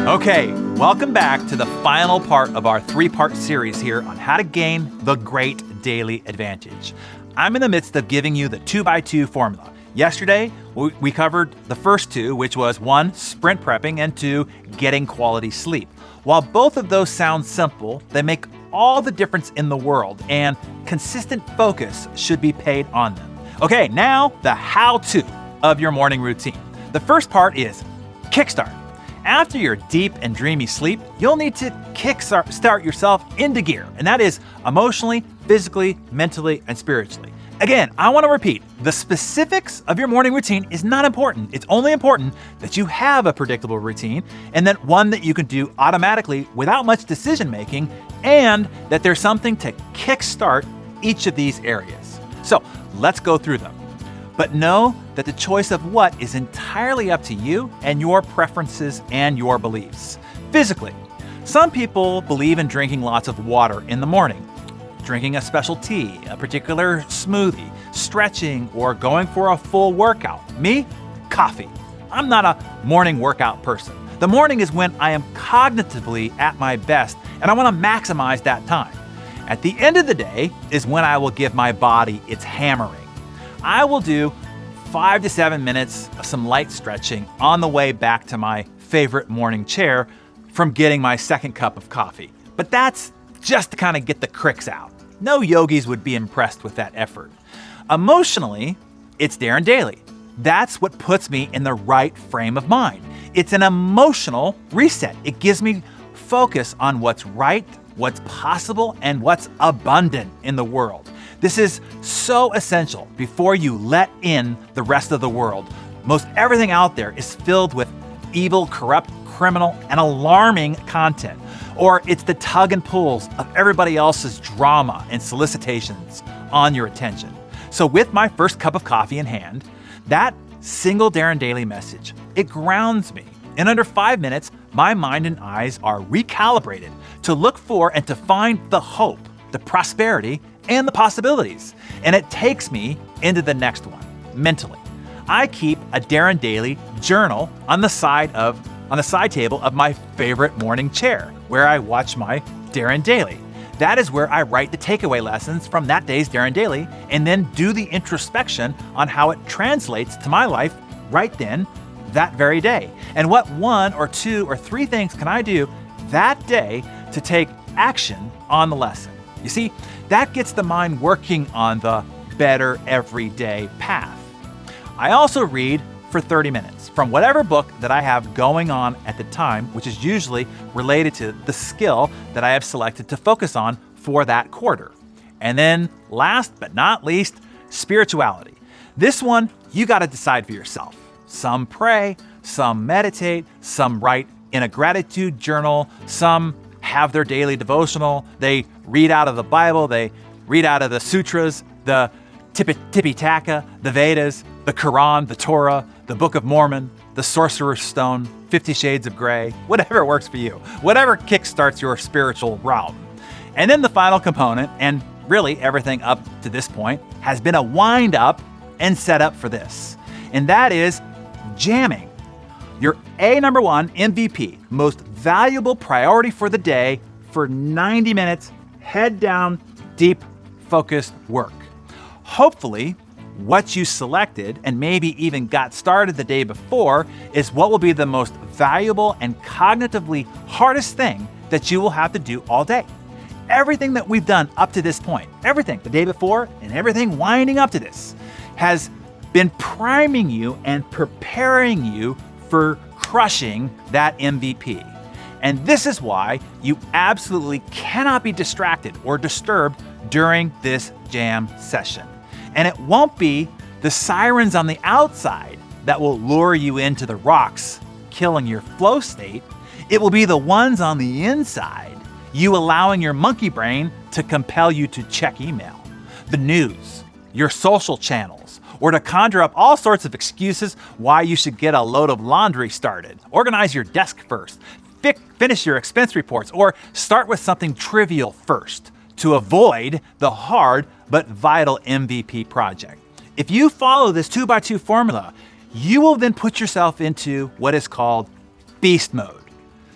Okay, welcome back to the final part of our 3-part series here on how to gain the great daily advantage. I'm in the midst of giving you the 2x2 formula. Yesterday, we covered the first 2, which was 1, sprint prepping, and 2, getting quality sleep. While both of those sound simple, they make all the difference in the world, and consistent focus should be paid on them. Okay, now the how-to of your morning routine. The first part is kickstart. After your deep and dreamy sleep, you'll need to kickstart yourself into gear, and that is emotionally, physically, mentally, and spiritually. Again, I want to repeat, the specifics of your morning routine is not important. It's only important that you have a predictable routine and that one that you can do automatically without much decision making, and that there's something to kickstart each of these areas. So let's go through them. But know that the choice of what is entirely up to you and your preferences and your beliefs. Physically, some people believe in drinking lots of water in the morning, drinking a special tea, a particular smoothie, stretching, or going for a full workout. Me, coffee. I'm not a morning workout person. The morning is when I am cognitively at my best, and I want to maximize that time. At the end of the day is when I will give my body its hammering. I will do 5 to 7 minutes of some light stretching on the way back to my favorite morning chair from getting my second cup of coffee. But that's just to kind of get the cricks out. No yogis would be impressed with that effort. Emotionally, it's DarrenDaily. That's what puts me in the right frame of mind. It's an emotional reset. It gives me focus on what's right, what's possible, and what's abundant in the world. This is so essential before you let in the rest of the world. Most everything out there is filled with evil, corrupt, criminal, and alarming content. Or it's the tug and pulls of everybody else's drama and solicitations on your attention. So with my first cup of coffee in hand, that single DarrenDaily message, it grounds me. In under 5 minutes, my mind and eyes are recalibrated to look for and to find the hope, the prosperity, and the possibilities. And it takes me into the next one, mentally. I keep a DarrenDaily journal on the side table of my favorite morning chair, where I watch my DarrenDaily. That is where I write the takeaway lessons from that day's DarrenDaily and then do the introspection on how it translates to my life right then, that very day. And what 1 or 2 or 3 things can I do that day to take action on the lesson? You see, that gets the mind working on the better everyday path. I also read for 30 minutes from whatever book that I have going on at the time, which is usually related to the skill that I have selected to focus on for that quarter. And then last but not least, spirituality. This one, you got to decide for yourself. Some pray, some meditate, some write in a gratitude journal, some have their daily devotional, they read out of the Bible, they read out of the sutras, the Tipitaka, the Vedas, the Quran, the Torah, the Book of Mormon, the Sorcerer's Stone, 50 Shades of Grey, whatever works for you, whatever kickstarts your spiritual realm. And then the final component, and really everything up to this point, has been a wind up and set up for this. And that is jamming. Your A-No.1 MVP, most valuable priority for the day, for 90 minutes, head down, deep, focused work. Hopefully, what you selected and maybe even got started the day before is what will be the most valuable and cognitively hardest thing that you will have to do all day. Everything that we've done up to this point, everything the day before and everything winding up to this, has been priming you and preparing you for crushing that MVP. And this is why you absolutely cannot be distracted or disturbed during this jam session. And it won't be the sirens on the outside that will lure you into the rocks, killing your flow state. It will be the ones on the inside, you allowing your monkey brain to compel you to check email, the news, your social channels, or to conjure up all sorts of excuses why you should get a load of laundry started, organize your desk first, finish your expense reports, or start with something trivial first to avoid the hard but vital MVP project. If you follow this 2x2 formula, you will then put yourself into what is called beast mode.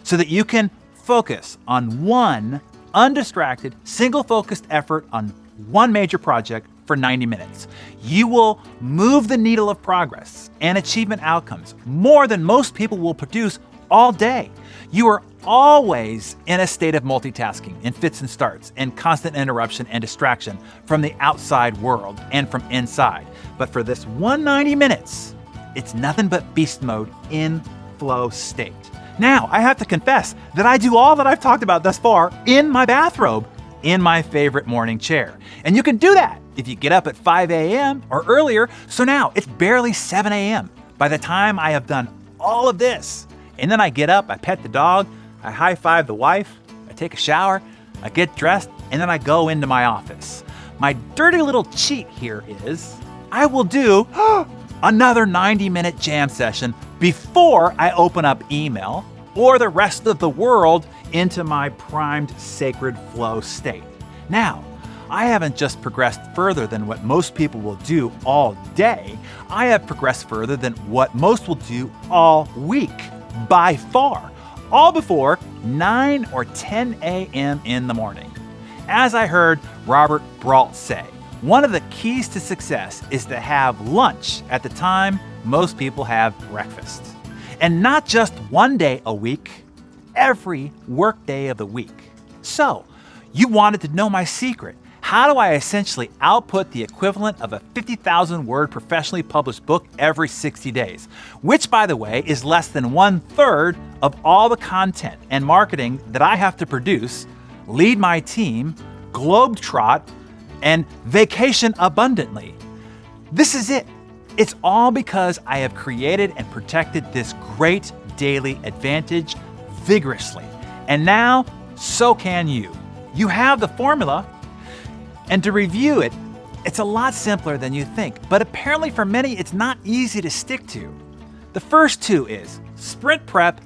so that you can focus on one undistracted, single-focused effort on one major project for 90 minutes. You will move the needle of progress and achievement outcomes more than most people will produce all day. You are always in a state of multitasking in fits and starts and constant interruption and distraction from the outside world and from inside. But for this 190 minutes, it's nothing but beast mode in flow state. Now, I have to confess that I do all that I've talked about thus far in my bathrobe, in my favorite morning chair. And you can do that if you get up at 5 a.m. or earlier. So now it's barely 7 a.m. by the time I have done all of this. And then I get up, I pet the dog, I high-five the wife, I take a shower, I get dressed, and then I go into my office. My dirty little cheat here is I will do another 90-minute jam session before I open up email or the rest of the world into my primed sacred flow state. Now, I haven't just progressed further than what most people will do all day. I have progressed further than what most will do all week, by far, all before 9 or 10 a.m. in the morning. As I heard Robert Brault say, one of the keys to success is to have lunch at the time most people have breakfast. And not just one day a week, every work day of the week. So, you wanted to know my secret. How do I essentially output the equivalent of a 50,000-word professionally published book every 60 days? Which, by the way, is less than 1/3 of all the content and marketing that I have to produce, lead my team, globetrot, and vacation abundantly. This is it. It's all because I have created and protected this great daily advantage vigorously. And now, so can you. You have the formula. And to review it, it's a lot simpler than you think, but apparently for many, it's not easy to stick to. The first two is sprint prep,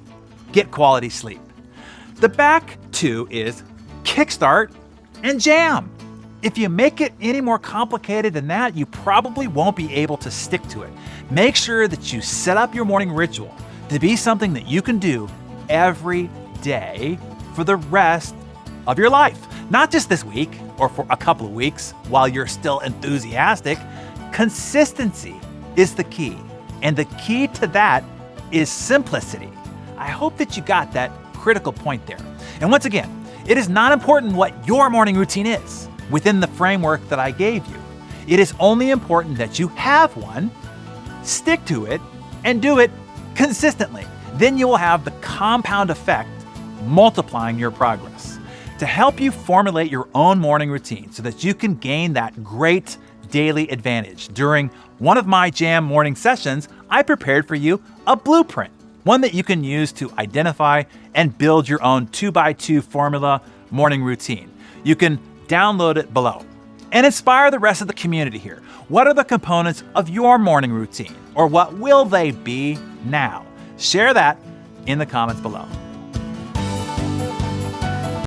get quality sleep. The back two is kickstart and jam. If you make it any more complicated than that, you probably won't be able to stick to it. Make sure that you set up your morning ritual to be something that you can do every day for the rest of your life. Not just this week or for a couple of weeks while you're still enthusiastic. Consistency is the key. And the key to that is simplicity. I hope that you got that critical point there. And once again, it is not important what your morning routine is within the framework that I gave you. It is only important that you have one, stick to it, and do it consistently. Then you will have the compound effect multiplying your progress. To help you formulate your own morning routine so that you can gain that great daily advantage, during one of my Jam morning sessions, I prepared for you a blueprint, one that you can use to identify and build your own 2x2 formula morning routine. You can download it below and inspire the rest of the community here. What are the components of your morning routine, or what will they be now? Share that in the comments below.